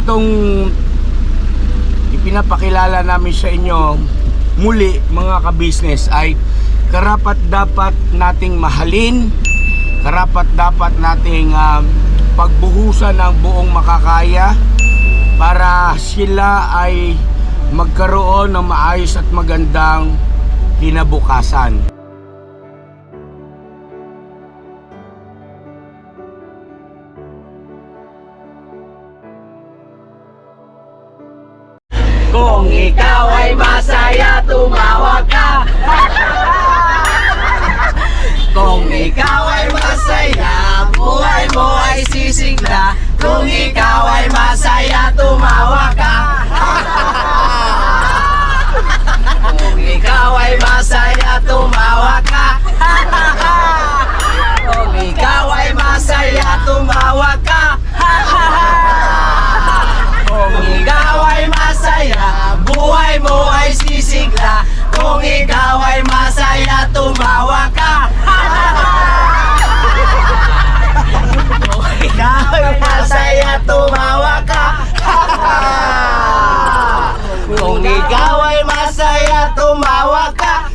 itong ipinapakilala namin sa inyo muli mga ka-business ay karapat dapat nating mahalin, karapat dapat nating pagbuhusan ng buong makakaya para sila ay magkaroon ng maayos at magandang kinabukasan. Kung ikaw ay masaya, tumawa ka. Kung ikaw ay masaya, buhay mo ay sisigla. Kung ikaw ay masaya, tumawa ka. Kung ikaw ay masaya, tumawa ka. Kung ikaw ay masaya, tumawa ka. Kung ikaw ay masaya, buhay mo ay sisigla. Kung ikaw ay masaya, tumawa ka. Kung ikaw ay masaya, tumawa ka. Kung ikaw ay masaya, tumawa ka.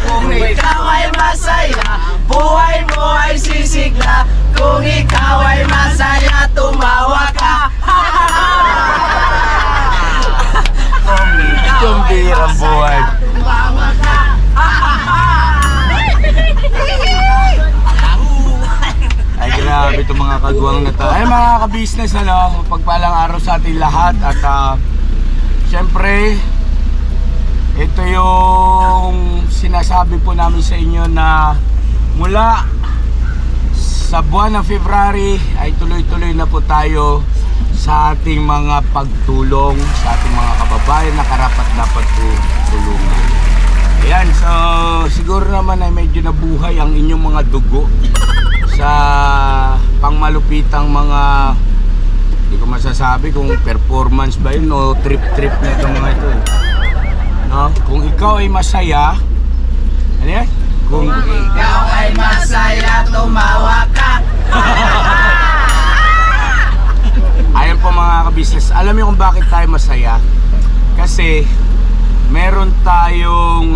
Kung ikaw ay masaya, buhay mo ay sisigla. Kung ikaw ay masaya, tumawa ka. Kung ikaw ay masaya, tumawa ka. Ay grabe itong mga kagwang na to. Ay mga ka-business, pagpalang araw sa ating lahat. At syempre ito yung sinasabi po namin sa inyo na mula sa buwan ng February ay tuloy-tuloy na po tayo sa ating mga pagtulong sa ating mga kababayan na karapat dapat po tulungan. Ayan, so siguro naman ay medyo nabuhay ang inyong mga dugo sa pangmalupitang mga, hindi ko masasabi kung performance ba yun o trip-trip na itong mga ito. No? Kung ikaw ay masaya, ano yan? Kung ikaw ay masaya, tumawa ka. Ayan po mga ka-business, alam niyo kung bakit tayo masaya? Kasi meron tayong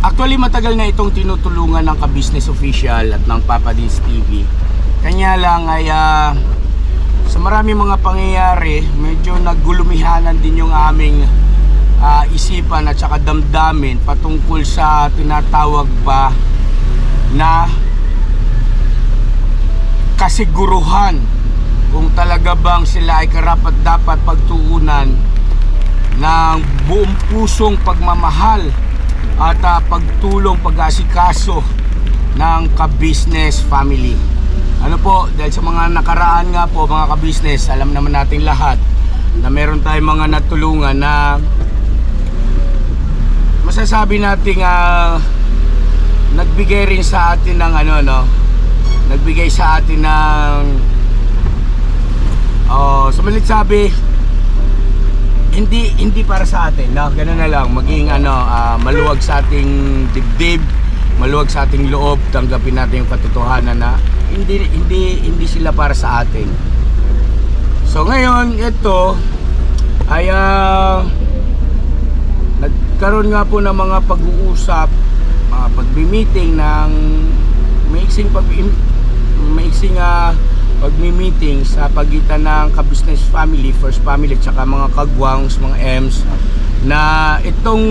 actually matagal na itong tinutulungan ng ka-business official at ng Papa Dins TV. Kanya lang ay sa marami mga pangyayari, medyo naggulumihanan din yung aming isipan at saka damdamin patungkol sa tinatawag ba na kasiguruhan kung talaga bang sila ay karapat dapat pagtuunan ng buong pusong pagmamahal at pagtulong, pag-asikaso ng ka-business family. Ano po, dahil sa mga nakaraan nga po mga ka-business, alam naman natin lahat na meron tayong mga natulungan na masasabi natin nagbigay rin sa atin ng nagbigay sa atin ng sa malit sabi hindi para sa atin, no? Ganun na lang, maging maluwag sa ating dibdib, maluwag sa ating loob, tanggapin natin yung katotohanan na hindi sila para sa atin. So ngayon ito ay nagkaroon nga po ng mga pag-uusap, mga pagmi-meeting ng maiksing pagmi-meeting sa pagitan ng ka-business family, first family, at saka mga kagwangs, mga M's, na itong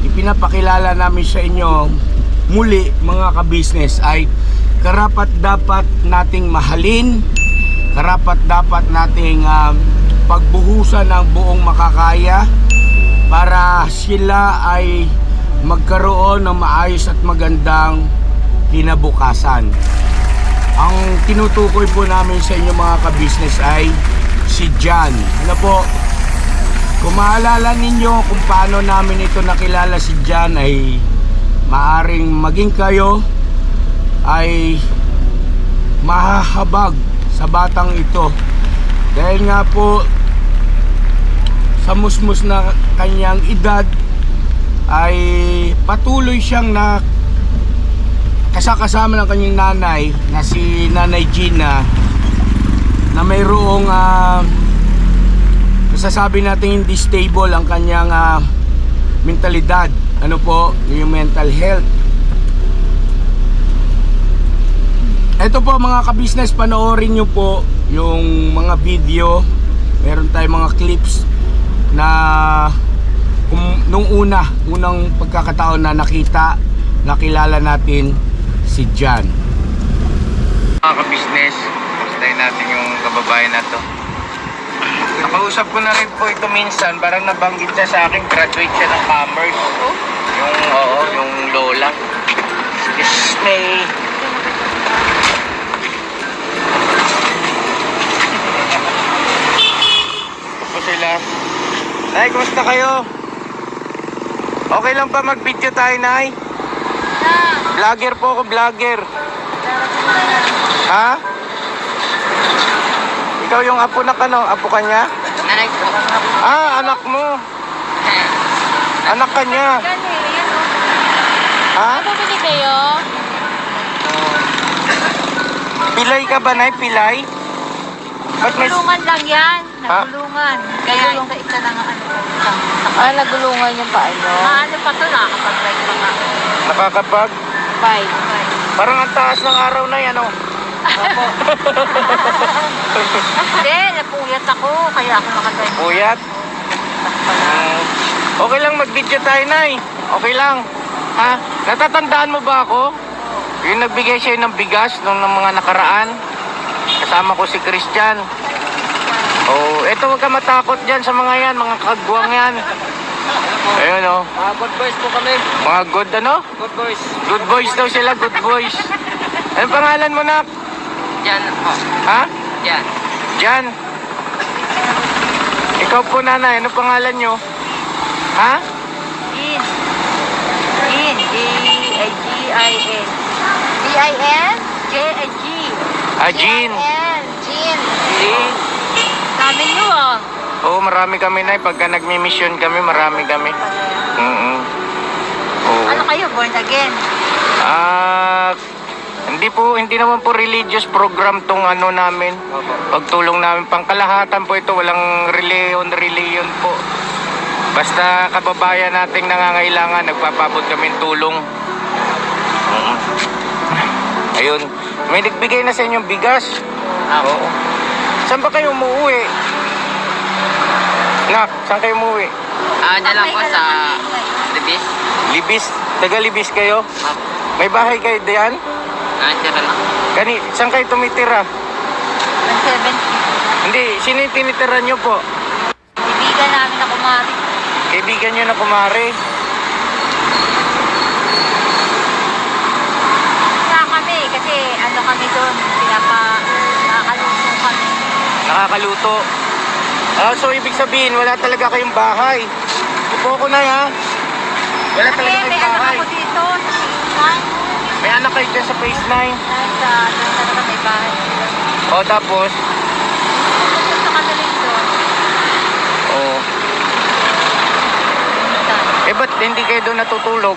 ipinapakilala namin sa inyo muli mga ka-business ay karapat dapat nating mahalin, karapat dapat nating pagbuhusan ng buong makakaya para sila ay magkaroon ng maayos at magandang kinabukasan. Ang tinutukoy po namin sa inyo mga ka-business ay si John. Ano po, kung maalala ninyo kung paano namin ito nakilala si John, ay maaring maging kayo ay mahahabag sa batang ito. Dahil nga po sa musmus na kanyang edad ay patuloy siyang kasama ng kanyang nanay na si Nanay Gina, na mayroong masasabi natin hindi stable ang kanyang mentalidad. Ano po, yung mental health. Ito po mga ka-business, panoorin nyo po yung mga video. Meron tayong mga clips na nung unang pagkakataon na nakilala natin si John. Mga ka-business, kamustahin natin yung kababayan na to. Nakausap ko na rin po ito minsan, parang nabanggit siya sa akin, graduate siya ng commerce. Yung lola. May ito sila. Nay, kumusta kayo? Okay lang ba mag-video tayo, Nay? Vlogger po ako, vlogger. Ha? Ikaw yung apo na kano? Apo ka niya? Anak ko. Anak mo. Anak ka niya. Ha? Bumili kayo? Pilay ka ba, Nay? Pilay? Ba't may... Nagulungan lang yan. Ha? Nagulungan. Kaya isa lang ang nagulungan yung paa nyo? Ano pa to? Nakakapag-ride pa nga. Nakakapag? Bye. Parang ang taas ng araw na yan, oh. Hindi, napuyat ako. Kaya ako nakadrive. Puyat? Okay lang mag-video tayo, Nay. Okay lang. Ha? Natatandaan mo ba ako? Yung nagbigay siya ng bigas nung mga nakaraan. Kasama ko si Christian. Oh, eto, huwag ka matakot dyan sa mga yan, mga kagwang yan. Ayun, oh. Good boys po kami. Mga good, ano? Good boys. Good boys daw sila, good boys. Anong pangalan mo, Nak? Diyan po. Ha? Diyan. Jan. Ikaw po, nanay. Anong pangalan nyo? Ha? In. D-I-G-I-N. D-I-N? J-I-G. Jean. Jean. Jean. Sabi nyo ah. Oo, marami kami, Nay. Pagka nagmi-mission kami, marami kami. Oo. Ano kayo? Born again? Hindi naman po religious program tong ano namin. Pagtulong namin, pangkalahatan po ito, walang reliyon po. Basta kababayan nating nangangailangan, nagpapabot kami tulong. Ayun, may nagbigay na sa inyong bigas. Oo. Saan ba kayo umuwi? Nak, saan kayo umuwi? Diyan lang po sa Libis. Libis? Taga Libis kayo? May bahay kayo diyan? Diyan lang. Saan kayo tumitira? 170. Hindi, sino yung tinitira nyo po? Ibigan namin na kumari. Kaibigan nyo na kumari. Kaya kami, kasi ano kami doon, nakakalusong kami. Nakakaluto. So ibig sabihin, wala talaga kayong bahay. Upo ko na, ha? Wala Kasi talaga may kayong anak bahay. ako dito, sa Pilipinas. May anak kayo dyan sa phase 9. Doon talaga may bahay. O tapos, Pupunta kami rin doon. ba't hindi kayo doon natutulog?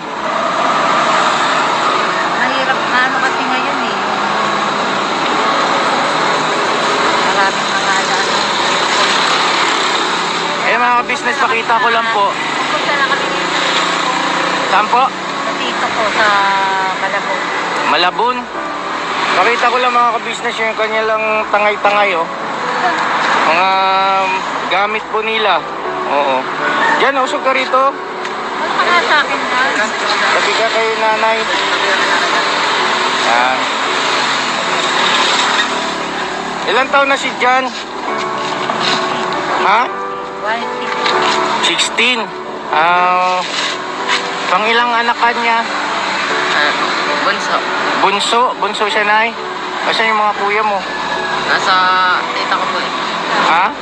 Mahirap na ano kasi ngayon eh. Maraming mga alaan. Mga business, pakita ko lang po. Pupunta na kami dito. Saan po? Sa tito ko sa Malabon. Malabon. Pakita ko lang mga ka-business yung kanya lang tangay-tangay, oh. Mga gamit po nila. Oo. Diyan, usog ka rito. Ano ka na sa akin na? Sabi ka kayo, nanay. Yan. Ilan taon na si Jan? Ha? 16. Pang ilang anak ka niya? Bunso. Bunso siya, nay. Asan yung mga kuya mo? Nasa tita ko po eh. Ha?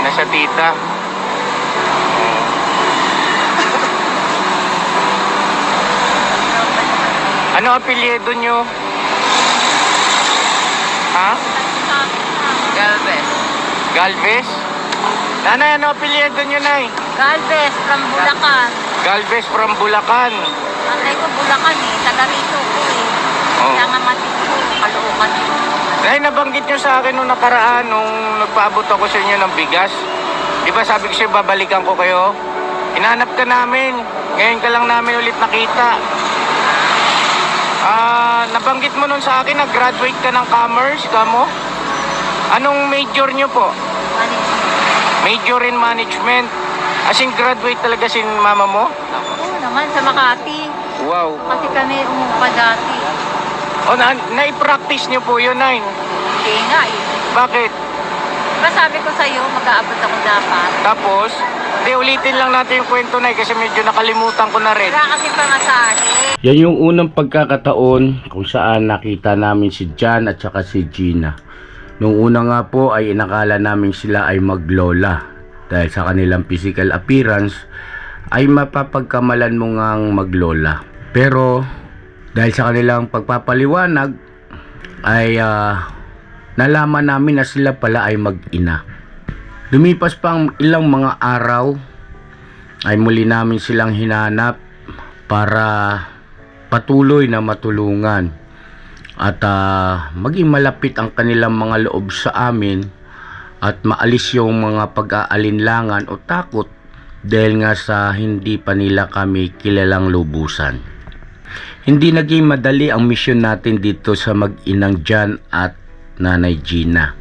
Nasa tita. Ano apelyido nyo? Ha? Galvez. Galvez? Nanay, ano apelyido nyo, nay? Galvez from Bulacan. Galvez from Bulacan. Tatay ko Bulacan eh. Kaya nga matito, kalookan yun. Nay, nabanggit nyo sa akin nung nakaraan nung nagpaabot ako sa inyo ng bigas. Di ba sabi ko sa'yo, babalikan ko kayo? Hinanap ka namin. Ngayon ka lang namin ulit nakita. Nabanggit mo nun sa akin, nag-graduate ka ng commerce, kamo? Anong major nyo po? Major in management. As in, graduate talaga si mama mo? Oo naman, sa Makati. Wow. Kasi kami umupa dati. O, na-practice nyo po yun, Nay? Hindi nga eh. Bakit? Diba sabi ko sa'yo, mag-aabot ako dapat. Tapos, ulitin lang natin yung kwento, Nay, kasi medyo nakalimutan ko na rin. Wala kasi pangasahe. Yan yung unang pagkakataon kung saan nakita namin si Jan at saka si Gina. Nung una nga po ay inakala namin sila ay maglola dahil sa kanilang physical appearance ay mapapagkamalan mo ngang maglola. Pero dahil sa kanilang pagpapaliwanag ay nalaman namin na sila pala ay mag-ina. Lumipas pa ang ilang mga araw ay muli namin silang hinanap para patuloy na matulungan at maging malapit ang kanilang mga loob sa amin at maalis yung mga pag-aalinlangan o takot dahil nga sa hindi pa nila kami kilalang lubusan. Hindi naging madali ang misyon natin dito sa mag-inang Jan at Nanay Gina.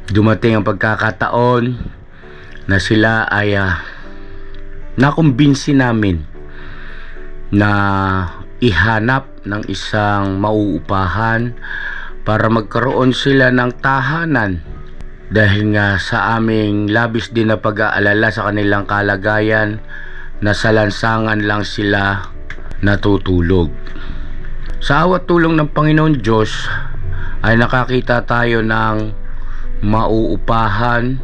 Dumating ang pagkakataon na sila ay nakumbinsi namin na ihanap ng isang mauupahan para magkaroon sila ng tahanan dahil nga sa aming labis din na pag-aalala sa kanilang kalagayan na sa lansangan lang sila natutulog. Sa awat tulong ng Panginoon Diyos ay nakakita tayo ng mauupahan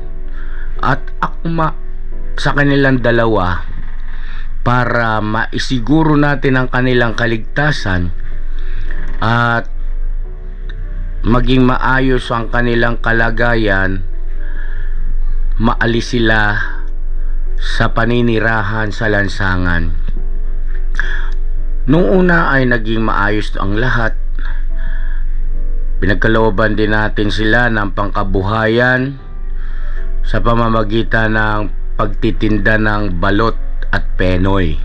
at akma sa kanilang dalawa para maisiguro natin ang kanilang kaligtasan at maging maayos ang kanilang kalagayan, maalis sila sa paninirahan sa lansangan. Nung una ay naging maayos ang lahat. Pinagkalooban din natin sila ng pangkabuhayan sa pamamagitan ng pagtitinda ng balot at penoy.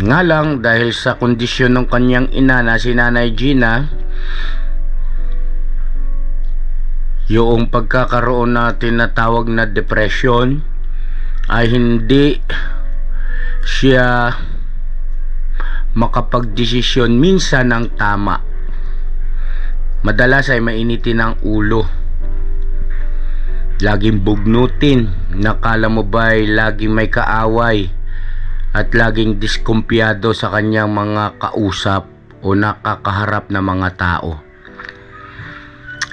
Nga lang dahil sa kondisyon ng kanyang ina na si Nanay Gina, yung pagkakaroon natin na tawag na depression ay hindi siya makapagdesisyon minsan ng tama. Madalas ay mainitin ang ulo, laging bugnutin, nakala mo ba'y laging may kaaway at laging diskumpiyado sa kanyang mga kausap o nakakaharap na mga tao.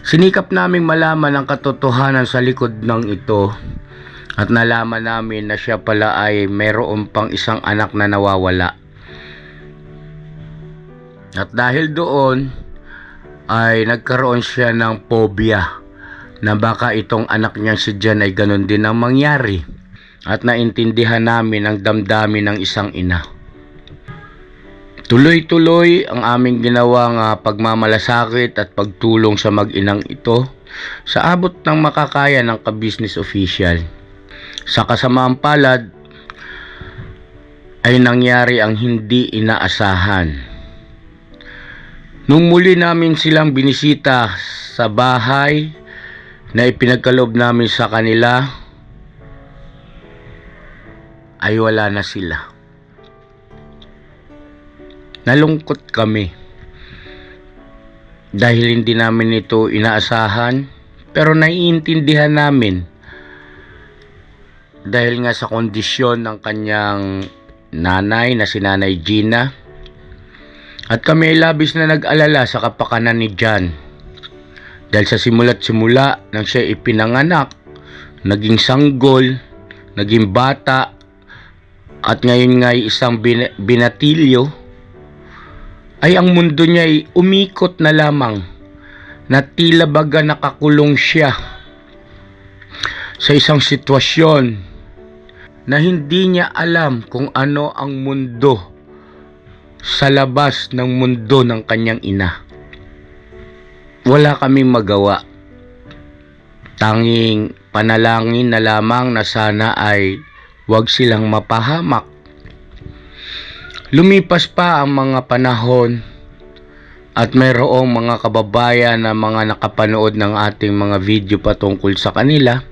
Sinikap naming malaman ang katotohanan sa likod ng ito at nalaman namin na siya pala ay mayroon pang isang anak na nawawala. At dahil doon ay nagkaroon siya ng phobia na baka itong anak niya si Jan ay ganun din ang mangyari, at naintindihan namin ang damdamin ng isang ina. Tuloy-tuloy ang aming ginawang pagmamalasakit at pagtulong sa mag-inang ito sa abot ng makakaya ng ka-business official. Sa kasamaang palad ay nangyari ang hindi inaasahan. Nung muli namin silang binisita sa bahay na ipinagkaloob namin sa kanila, ay wala na sila. Nalungkot kami dahil hindi namin ito inaasahan, pero naiintindihan namin dahil nga sa kondisyon ng kanyang nanay na si Nanay Gina, at kami ay labis na nag-alala sa kapakanan ni Jan dahil sa simula't simula nang siya ipinanganak, naging sanggol, naging bata, at ngayon nga ay isang binatilyo, ay ang mundo niya ay umikot na lamang na tila baga nakakulong siya sa isang sitwasyon na hindi niya alam kung ano ang mundo sa labas ng mundo ng kanyang ina. Wala kaming magawa. Tanging panalangin na lamang na sana ay wag silang mapahamak. Lumipas pa ang mga panahon at mayroong mga kababayan na mga nakapanood ng ating mga video patungkol sa kanila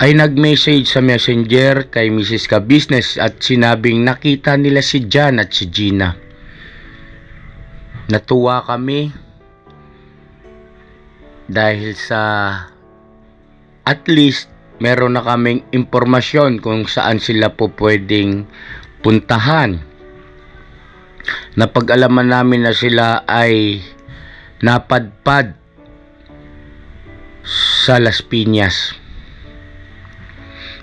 ay nag-message sa messenger kay Mrs. Ka-Business at sinabing nakita nila si Jan at si Gina. Natuwa kami dahil sa at least meron na kaming impormasyon kung saan sila po pwedeng puntahan. Napag-alaman namin na sila ay napadpad sa Las Piñas.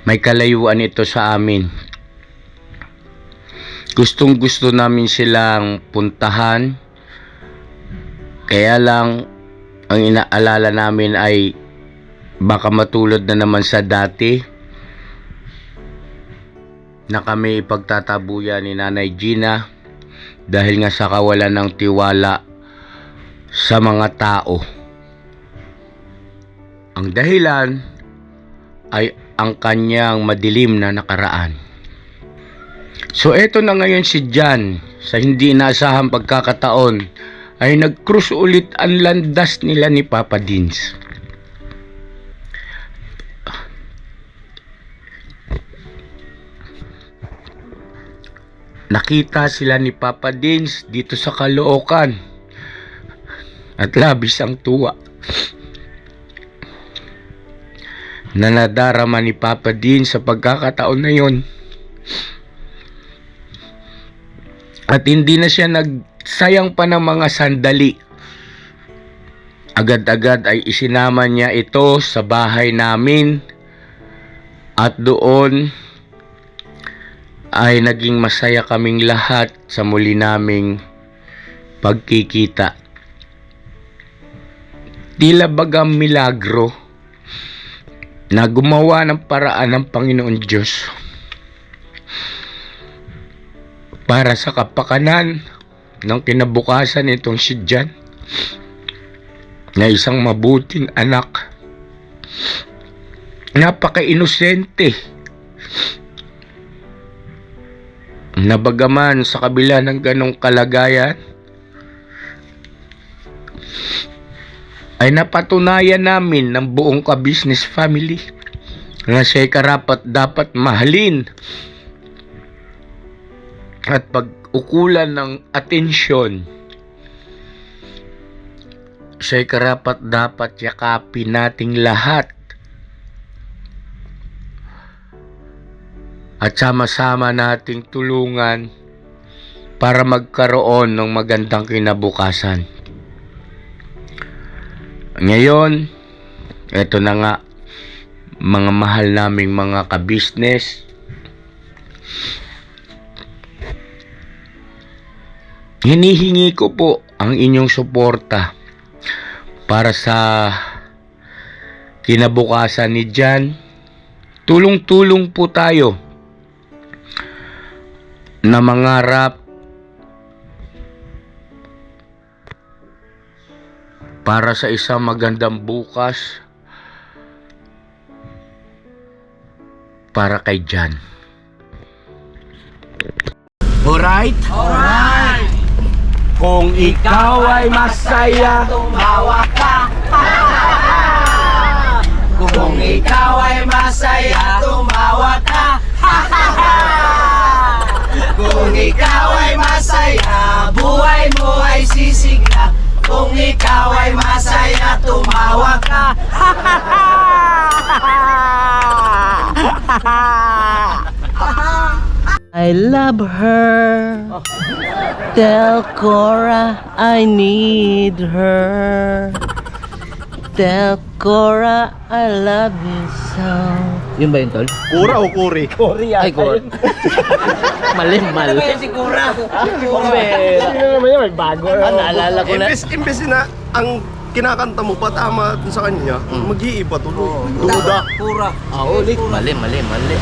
May kalayuan ito sa amin. Gustong gusto namin silang puntahan. Kaya lang ang inaalala namin ay baka matulad na naman sa dati na kami ipagtatabuyan ni Nanay Gina dahil nga sa kawalan ng tiwala sa mga tao. Ang dahilan ay ang kanyang madilim na nakaraan. So eto na ngayon si Jan, sa hindi inaasahang pagkakataon ay nag-cruise ulit ang landas nila ni Papa Dins. Nakita sila ni Papa Dins dito sa Caloocan at labis ang tuwa na nadarama ni Papa Dins sa pagkakataon na yon. At hindi na siya nagsayang pa ng mga sandali. Agad-agad ay isinama niya ito sa bahay namin at doon ay naging masaya kaming lahat sa muli naming pagkikita. Tila bagang milagro na gumawa ng paraan ng Panginoon Diyos para sa kapakanan ng kinabukasan nitong si Jan na isang mabuting anak. Napaka-inosente na bagaman sa kabila ng ganong kalagayan ay napatunayan namin ng buong Ka-Business family na siya'y karapat dapat mahalin at pag-ukulan ng atensyon. Siya'y karapat dapat yakapin nating lahat at sama-sama nating tulungan para magkaroon ng magandang kinabukasan. Ngayon, eto na nga, mga mahal naming mga ka-business, hinihingi ko po ang inyong suporta para sa kinabukasan ni Jan. Tulong-tulong po tayo na mangarap para sa isang magandang bukas para kay Jan. Alright? Alright! Kung ikaw ay masaya, Tumawa ka! Kung ikaw ay masaya, tumawa ka! Kung ikaw ay masaya, buhay mo ay sisigla. Kung ikaw ay masaya, tumawa ka. I love her. Tell Cora I need her. Tell Cora I love you so. Yun ba yun, Tol? Kura o kuri? Ay, Cora. Mali. Si Kura. Kumbera. Sino naman yun? May bago. Naalala ko na. Imbes na ang kinakanta mo pa tama sa kanya, mag-iiba tuloy. Duda. Pura. Ulit. Mali.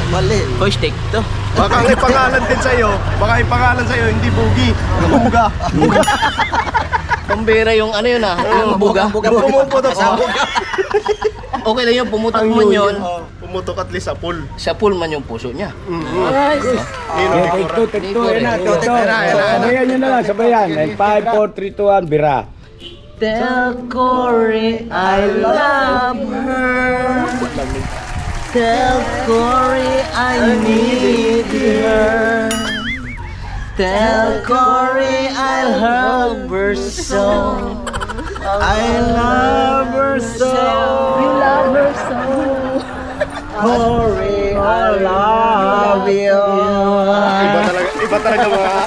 Mali. First take to. Baka ang ipangalan din sa'yo, hindi Bugi. Buga. Pambira yung ano yun yung buga. Pumuputok sa Okay lang yun, pumutok Ang man yun. yun. Pumutok at least sa pool. Sa pool man yung puso niya. Sabayan nyo na lang, sabayan. 5, 4, 3, 2, 1, bira. Tell Cory I love her. Tell Cory I need her. Tell Cory I love her so. I love her so. We love her so. Cory, I love you. Iba talaga mga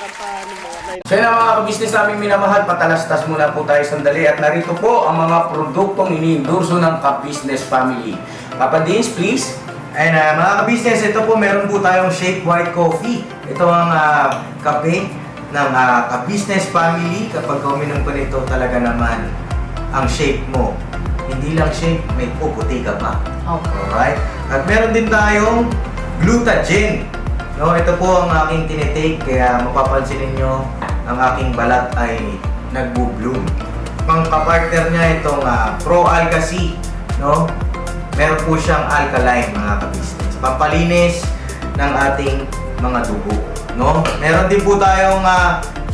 kantahan ng mga So yun ang mga kabisnes naming minamahal, patalastas muna po tayo sandali at narito po ang mga produktong iniendorso ng Ka-Business Family. Papa Dins, please. Ayun mga ka-business, ito po meron po tayong Shake White Coffee. Ito ang kape ng Ka-Business Family. Kapag uminom ko nito talaga naman ang shake mo. Hindi lang shake, may puputi ka pa. Alright? At meron din tayong Glutagen. No, ito po ang aking tinitake kaya mapapansin ninyo ang aking balat ay nagbo-bloom. Pang kapartner niya itong Pro Alga C, no? Meron po siyang alkaline mga ka-business. Pampalinis ng ating mga dugo, no? Meron din po tayong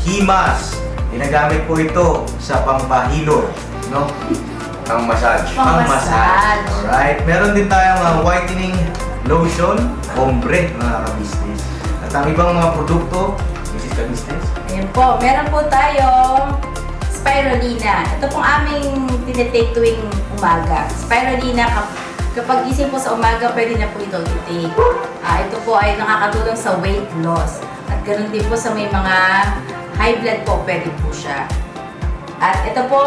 Himas. Ginagamit po ito sa pampahilo, no? Ang massage. Pang-massage. Alright. Meron din tayong whitening lotion, ombre mga ka-business. At ang ibang mga produkto, Mrs. Ka-business. Ayan po, meron po tayong spirulina. Ito pong aming tinitake tuwing umaga. Spirulina, kapag gising po sa umaga, pwede na po ito i-take. Ito po ay nakakatulong sa weight loss. At ganoon din po sa may mga high blood po, pwede po siya. At ito po,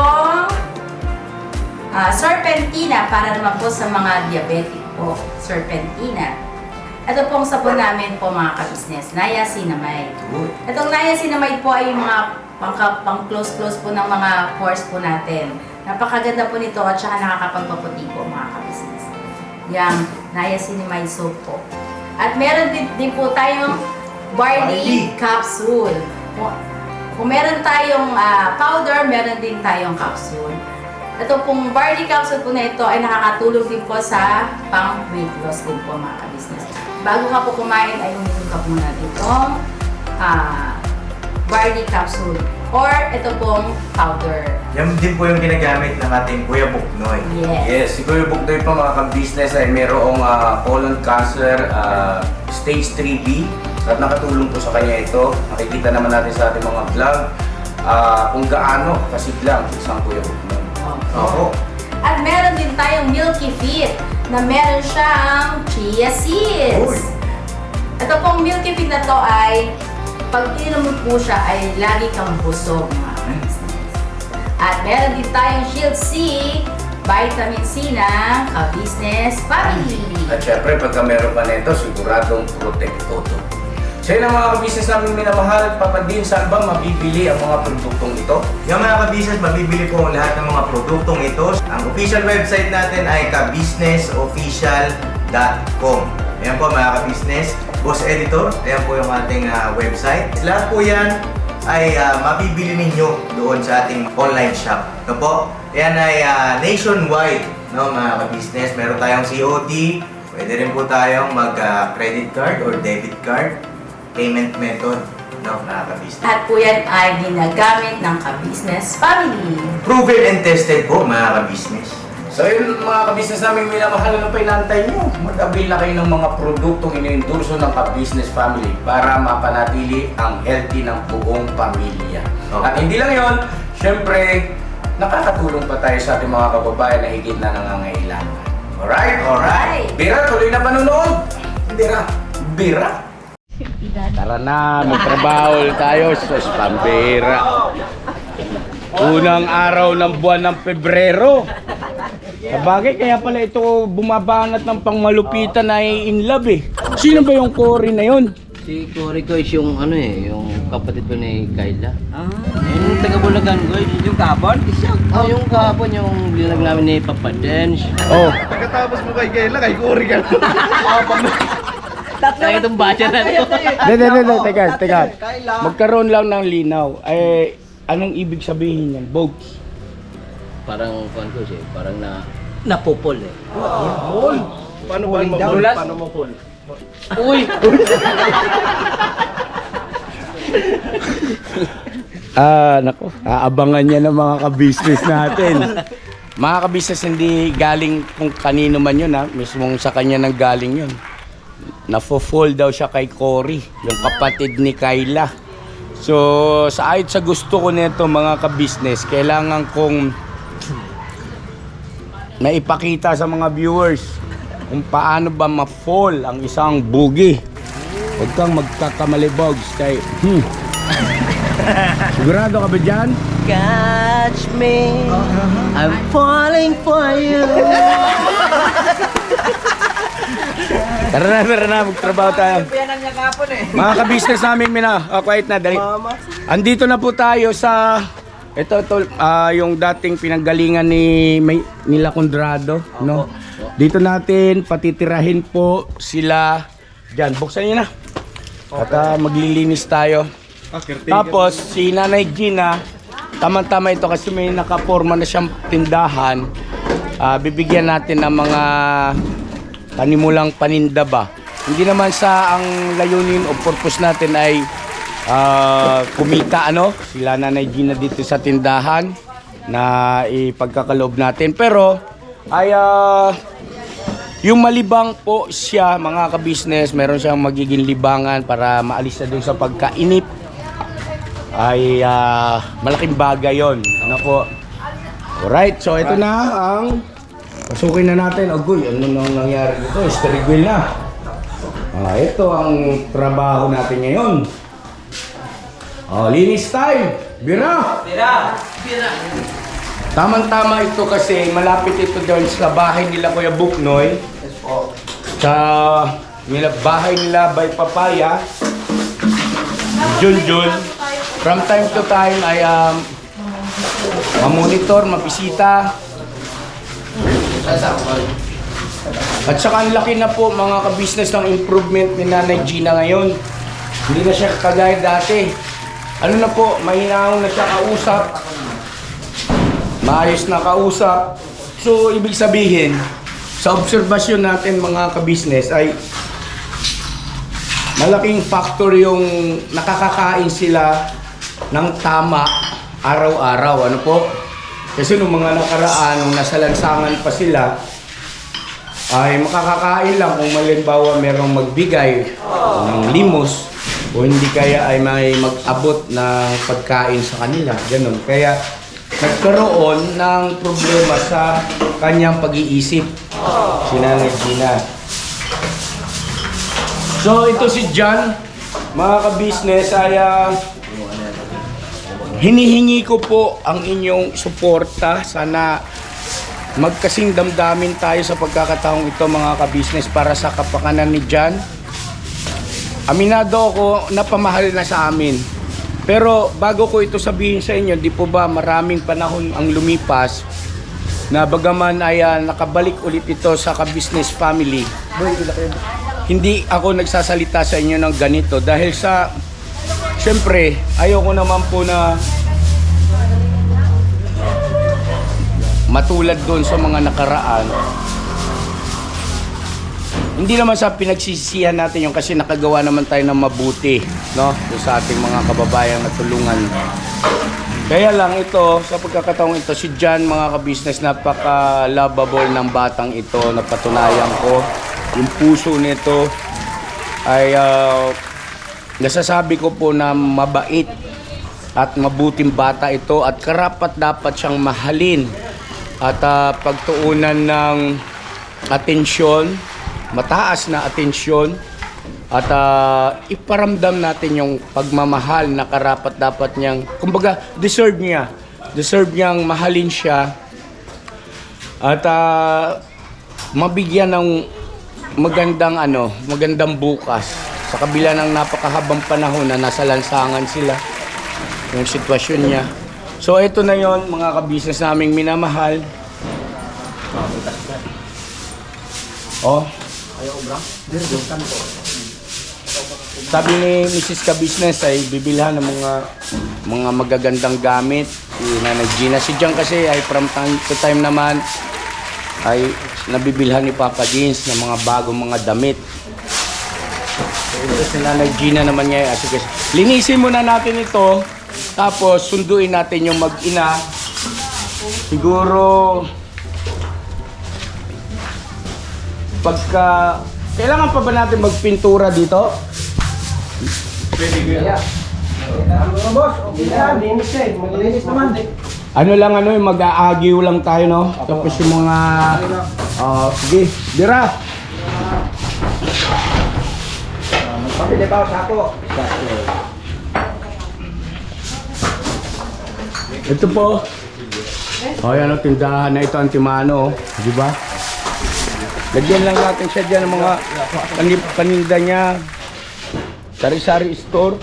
serpentina, para naman po sa mga diabetic po. Serpentina. Ito pong sabon namin po mga ka-business, niacinamide. Itong niacinamide po ay yung mga pang-close po ng mga pores po natin. Napakaganda po nito at saka nakakapagpaputi po mga ka-business. Yung niacinamide soap po. At meron din po tayong barley capsule. Kung meron tayong powder, meron din tayong capsule. Ito pong barley capsule po na ito ay nakakatulong din po sa pang-weight loss din po mga ka-business. Bago ka po kumain ay uminom ka muna itong barley capsule or ito pong powder. Yan din po yung ginagamit ng ating Kuya Buknoy. Yes, si Kuya Buknoy pa mga ka-business ay mayroong colon cancer stage 3B at nakatulong po sa kanya ito. Nakikita naman natin sa ating mga vlog kung gaano kasiglang isang Kuya Buknoy. Opo. At meron din tayong Milky Fit na meron siyang chia seeds. Ito pong Milky Fit na to ay pag ininom mo po siya ay lagi kang busog mga ka-business. At meron din tayong Shield C, vitamin C ng Ka-Business Family. At syempre, pagka meron pa nito, siguradong protekto to. So yun ang mga ka-business namin minamahal. Papa Din, saan ba mabibili ang mga produktong ito? Yung mga ka-business, mabibili po ang lahat ng mga produktong ito. Ang official website natin ay kabusinessofficial.com. Ayan po mga ka-business. Boss Editor, ayan po yung ating website. Lahat po yan ay mabibili ninyo doon sa ating online shop. Ito po, yan ay nationwide, no, mga ka-business. Meron tayong COD, pwede rin po tayong mag-credit card or debit card payment method, no, mga ka-business. At po yan ay ginagamit ng Ka-Business Family. Proven and tested po, mga ka-business. So yun mga ka-business namin minamahal, ano pa inaantay nyo? Mag-avail na kayo ng mga produktong iniendorso ng Ka-Business Family para mapanatili ang healthy ng buong pamilya. Okay. At hindi lang yon, syempre, nakakatulong pa tayo sa ating mga kababayan na higit na nangangailangan. Alright? Alright. Bira, tuloy na panunood! Bira! Bira! Tara na, magtrabaho tayo sa pambira. Unang araw ng buwan ng Pebrero. Sabagay, kaya pala ito bumabanat ng pangmalupitan na in love eh. Sino ba yung Cory na yun? Si Cory ko is yung ano yung kapatid ko ni Kayla. Yung taga Bulacan ko, yung kapon? Yung kapon yung binag namin ni Papa Dance. Oh, Pagkatapos mo kay Kayla, kay Cory ka. Kaya itong bacha na ito. teka. Magkaroon lang ng linaw. Anong ibig sabihin yan? Bogs. Parang kuan ko siya, parang napupol eh. Paano ba mo? Paano mo po? Uy! Nako, aabangan niya ng mga ka-business natin. Mga ka-business, hindi galing kung kanino man yun mismong sa kanya nang galing yun. Nafo-fall daw siya kay Cory, yung kapatid ni Kayla. So, ayod sa gusto ko nito mga ka-business, kailangan kong naipakita sa mga viewers kung paano ba ma-fall ang isang bugi. Huwag kang magkakamali, Bogs. Sigurado ka ba dyan? Catch me, I'm falling for you. Tara na, magtrabaho tayo. Mga ka-business namin, quiet na, dali. Andito na po tayo sa, ito, yung dating pinanggalingan nila Condrado, no? Dito natin patitirahin po sila dyan. Buksan nyo na. At maglilinis tayo. Tapos, si Nanay Gina, tama-tama ito kasi may nakaporma na siyang tindahan. Bibigyan natin ng mga panimulang paninda ba. Hindi naman sa ang layunin o purpose natin ay kumita sila Nanay Gina dito sa tindahan na ipagkakaloob natin. Pero ay yung malibang po siya mga ka-business, meron siyang magiging libangan para maalis na dun sa pagkainip. Ay malaking bagay yon. Ano po? Alright, so ito na ang pasukin na natin. Agoy, ano nang nangyari dito? Steering wheel na. Ito ang trabaho natin ngayon. Linis time. Bira. Tama-tama ito kasi malapit ito doon sa bahay nila Kuya Buknoy. Sa bahay nila by Papaya. Junjun. From time to time ay mamonitor, mabisita. At saka ang laki na po mga ka-business ng improvement ni Nanay Gina ngayon. Hindi na siya kagaya dati. Ano na po, mahinahon na siya kausap. Maayos na kausap. So, ibig sabihin, sa obserbasyon natin mga ka-business ay malaking factor yung nakakakain sila ng tama araw-araw. Ano po? Kasi nung mga nakaraan, nung nasa lansangan pa sila, ay makakakain lang kung malimbawa merong magbigay ng limos o hindi kaya ay may mag-abot ng pagkain sa kanila. Ganun. Kaya nagkaroon ng problema sa kanyang pag-iisip. Si Nanay Gina. So ito si John, mga ka-business, ay hinihingi ko po ang inyong suporta. Sana magkasing damdamin tayo sa pagkakataong ito mga ka-business para sa kapakanan ni John. Aminado ako, napamahal na sa amin. Pero bago ko ito sabihin sa inyo, di po ba maraming panahon ang lumipas na bagaman ay nakabalik ulit ito sa ka-business family. Hindi ako nagsasalita sa inyo ng ganito dahil sa siyempre, ayoko naman po na matulad doon sa mga nakaraan. Hindi naman sa pinagsisisihan natin yung kasi nakagawa naman tayo ng mabuti, no? Doon sa ating mga kababayan na tulungan. Kaya lang ito, sa pagkakataong ito, si John, mga ka-business, napaka-lovable ng batang ito. Napatunayan ko. Yung puso nito ay nasasabi ko po na mabait at mabuting bata ito at karapat dapat siyang mahalin at pagtuunan ng atensyon, mataas na atensyon at iparamdam natin yung pagmamahal na karapat dapat niyang, kumbaga deserve niyang mahalin siya at mabigyan ng magandang bukas. sa kabila ng napakahabang panahon na nasa lansangan sila, yung sitwasyon niya. So ito na yon mga ka-business naming minamahal. Oh. Sabi ni Mrs. Ka-business ay bibilhan ng mga magagandang gamit. Si Nanay Gina. Si John kasi ay from time to time naman ay nabibilhan ni Papa Jeans ng mga bagong mga damit. So ito si Nanay Gina naman niya. Sige, linisin muna natin ito. Tapos sunduin natin yung mag-ina. Siguro pagka kailangan pa ba natin magpintura dito? Pwede kaya. Ano lang yung mag-aagiw lang tayo, no? Tapos yung mga sige, dira. Pabili pa ako. Ito po. Yan ang tindahan na ito, Antimano, di ba? Lagyan lang natin siya dyan ng mga paninda niya. Sari-sari store.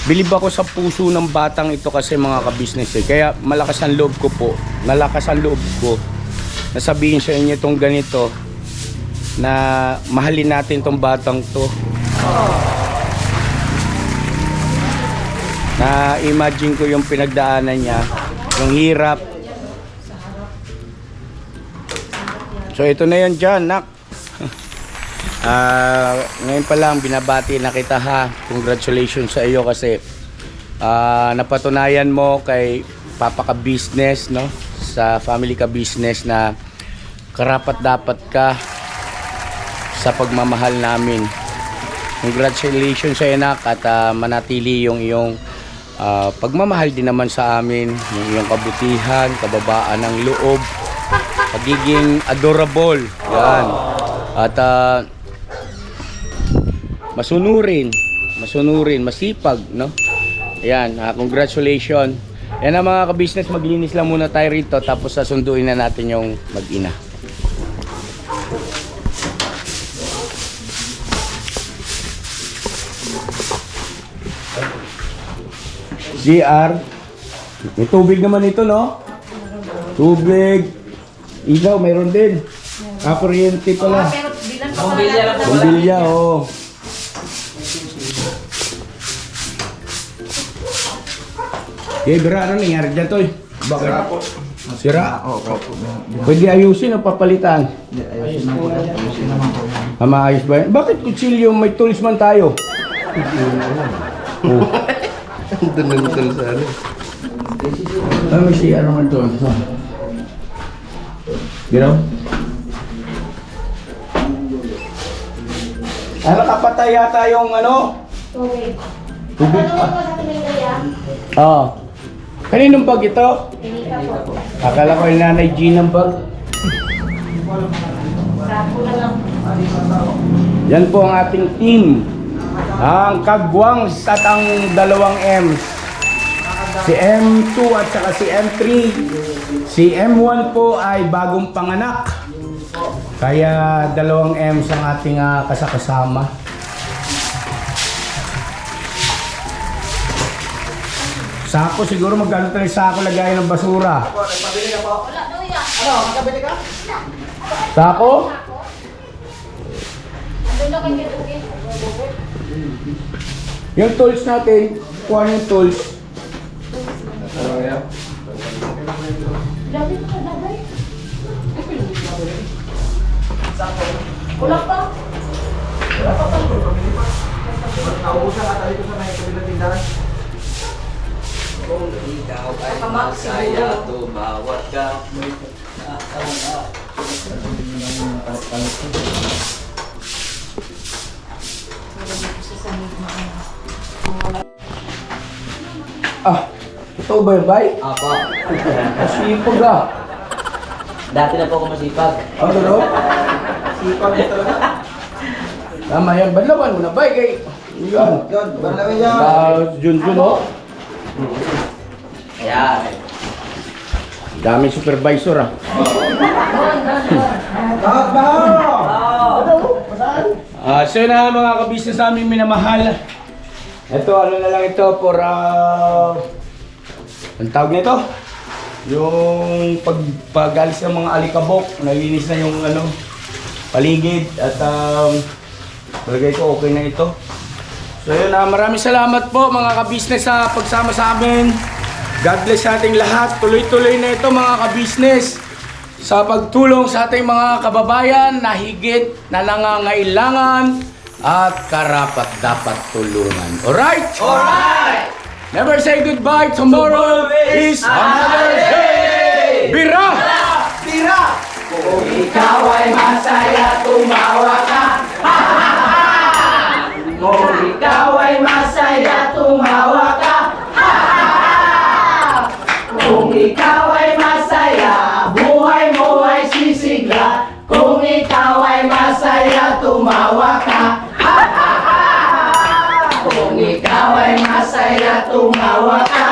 Bilib ako sa puso ng batang ito kasi mga ka-business eh. Kaya malakas ang loob ko po. Malakas ang loob ko. Nasabihin sa inyo itong ganito na mahalin natin itong batang to. Na-imagine ko yung pinagdaanan niya. Yung hirap. So ito na yan dyan, nak. Ngayon pa lang binabati na kita ha. Congratulations sa iyo kasi napatunayan mo kay Papa Ka-business, no? Sa family Ka-business na karapat dapat ka sa pagmamahal namin. Congratulations sa iyo, nak, at manatili yung iyong pagmamahal din naman sa amin, yung iyong kabutihan, kababaan ng loob, pagiging adorable. Yan. At masunurin, masipag, no? Ayan, congratulations. Yan ang mga ka-business, maglinis lang muna tayo rito tapos sasunduin na natin yung mag-ina. GR. May tubig naman ito, no? Tubig. Ilaw, mayroon din. Kuryente pala. Bombilya, oh. Okay, bira, ano nangyari dyan to eh? Bakit? Sira? Pwede ayusin o papalitan? Ayusin naman po. Maayos ba yan? Bakit kutsilyo may tools man tayo? Doon lang ito sa ano. May siya naman to. Ginaw? Nakapatay yata yung ano? Tubig. Tubig? Oo. Kaninong bag ito? Akala ko yung Nanay Gina ng bag. Yan po ang ating team. Ang Kagwang at ang dalawang M's. Si M2 at saka si M3. Si M1 po ay bagong panganak. Kaya dalawang M's ang ating kasakasama. Sako siguro magkano tayo sako lagayan ng basura. Nagpabili ka po? Wala daw yan. Ano? Magkabili ka? Sako? Yung tools natin, kuha yung tools. Wala pa. Naubusan ka tayo sa may kabilang tindahan. Kung ikaw ay masaya, tumawat ka. Ito ba yung bay? Apo. Masipag ah. Dati na po ako masipag. Ang gano'n? Sipag mo talaga. Tama yan, banlawan mo na bay kay... Yan. Yun, barlawin yan. Junjun oh. Ayan. Daming supervisor ah. So yun na mga ka-business namin minamahal. Ito, ano na lang ito for ang tawag nito? Yung pagalis ng mga alikabok, nalinis na yung paligid at palagay ko okay na ito. So yun, maraming salamat po mga ka-business sa pagsama sa amin. God bless sa ating lahat. Tuloy-tuloy na ito mga ka-business sa pagtulong sa ating mga kababayan na higit na nangangailangan at karapat dapat tulungan. Alright? Alright! Never say goodbye. Tomorrow is another day. Bira! Tira! Kung ikaw ay masaya, tumawa ka. Kung ikaw ay masaya, tumawa ka. Kung ikaw ay masaya, buhay mo ay sisigla. Kung ikaw ay masaya, tumawa ka. Kung ikaw ay masaya, tumawa ka.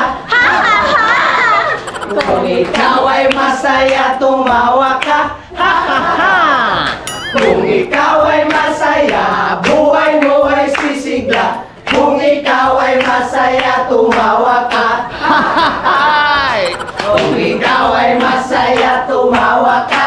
Kung ikaw ay masaya, tumawa ka. Kung ikaw ay masaya, buhay mo ay sisigla. Kung ikaw ay masaya, tumawa ka. Kung ikaw ay masaya, tumawa ka.